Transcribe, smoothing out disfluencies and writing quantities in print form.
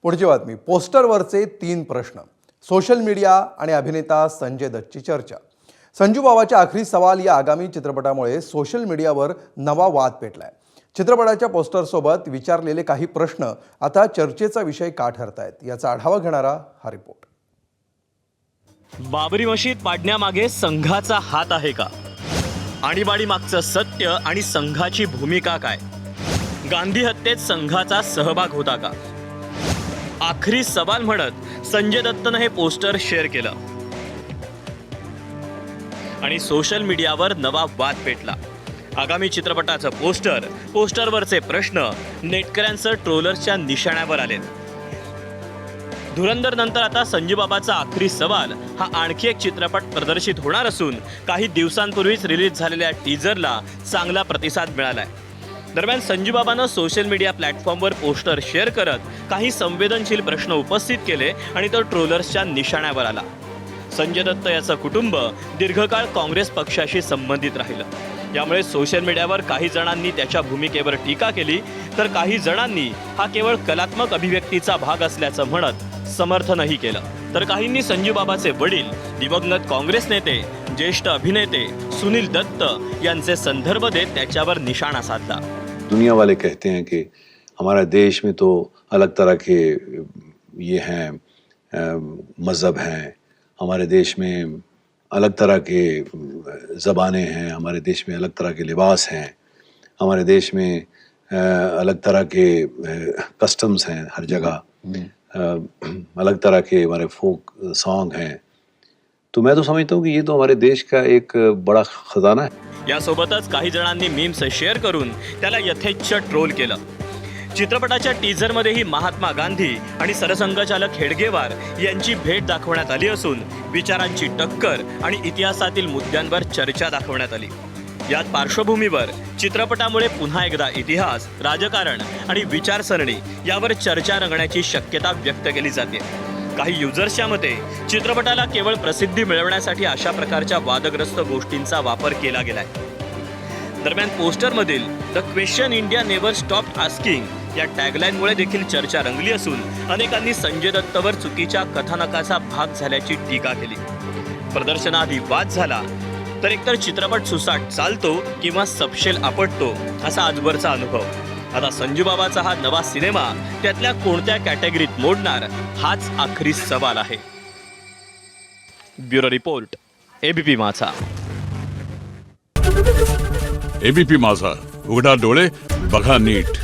पुढची बातमी. पोस्टरवरचे 3 प्रश्न. सोशल मीडिया आणि अभिनेता संजय दत्तची चर्चा. संजू बाबाच्या आखरी सवाल या आगामी चित्रपटामुळे सोशल मीडियावर नवा वाद पेटलाय. चित्रपटाच्या पोस्टरसोबत विचारलेले काही प्रश्न आता चर्चेचा विषय का ठरतायत, याचा आढावा घेणारा हा रिपोर्ट. बाबरी मशीद पाडण्यामागे संघाचा हात आहे का? आणीबाणी मागचं सत्य आणि संघाची भूमिका काय? गांधी हत्येत संघाचा सहभाग होता का? आखरी सवाल म्हणत संजय दत्तनं हे पोस्टर शेअर केलं आणि सोशल मीडियावर नवा वाद पेटला. आगामी चित्रपटाचं पोस्टरवरचे प्रश्न नेटकऱ्यांचं ट्रोलर्सच्या निशाण्यावर आले. धुरंधर नंतर आता संजू बाबाचा आखरी सवाल हा आणखी एक चित्रपट प्रदर्शित होणार असून काही दिवसांपूर्वीच रिलीज झालेल्या टीजरला चांगला प्रतिसाद मिळालाय. दरम्यान संजू बाबानं सोशल मीडिया प्लॅटफॉर्मवर पोस्टर शेअर करत काही संवेदनशील प्रश्न उपस्थित केले आणि तो ट्रोलर्सच्या निशाण्यावर आला. संजय दत्त याचं कुटुंब दीर्घकाळ काँग्रेस पक्षाशी संबंधित राहिलं. यामुळे सोशल मीडियावर काही जणांनी त्याच्या भूमिकेवर टीका केली, तर काही जणांनी हा केवळ कलात्मक अभिव्यक्तीचा भाग असल्याचं म्हणत समर्थनही केलं. तर काहींनी संजू बाबाचे वडील, दिवंगत काँग्रेस नेते, ज्येष्ठ अभिनेते सुनील दत्त यांचे संदर्भ देत त्याच्यावर निशाणा साधला. दुनिया वाले कहते हैं कि हमारा देश में तो अलग तरह के ये हैं मज़हब हैं, हमारे देश में अलग तरह के ज़बानें हैं, हमारे देश में अलग तरह के लिबास हैं, हमारे देश में अलग तरह के कस्टम्स हैं, हर जगह अलग तरह के हमारे फोक सॉन्ग हैं. तो मैं तो समझता हूँ कि ये तो हमारे देश का एक बड़ा खजाना है. यासोबतच काही जणांनी मीम्स शेअर करून त्याला यथेच्छ ट्रोल केलं. चित्रपटाच्या टीझरमध्येही महात्मा गांधी आणि सरसंघचालक हेडगेवार यांची भेट दाखवण्यात आली असून विचारांची टक्कर आणि इतिहासातील मुद्द्यांवर चर्चा दाखवण्यात आली. याच पार्श्वभूमीवर चित्रपटामुळे पुन्हा एकदा इतिहास, राजकारण आणि विचारसरणी यावर चर्चा रंगण्याची शक्यता व्यक्त केली जाते. काही युजर्सच्या मते चित्रपटाला केवळ प्रसिद्धी मिळवण्यासाठी अशा प्रकारच्या वादग्रस्त गोष्टींचा वापर केला गेलाय. दरम्यान पोस्टरमधील the question India never stopped asking या टॅगलाईनमुळे देखील चर्चा रंगली असून अनेकांनी संजय दत्तवर चुकीच्या कथानकाचा भाग झाल्याची टीका केली. प्रदर्शनाआधी वाद झाला तर एकतर चित्रपट सुसाट चालतो किंवा सपशेल आपटतो असा आजवरचा अनुभव. आता संजू बाबाचा हा नवा सिनेमा त्यातल्या कोणत्या कॅटेगरीत मोडणार हाच आखरी सवाल आहे. ब्युरो रिपोर्ट, एबीपी माझा. एबीपी माझा, उघडा डोळे बघा नीट.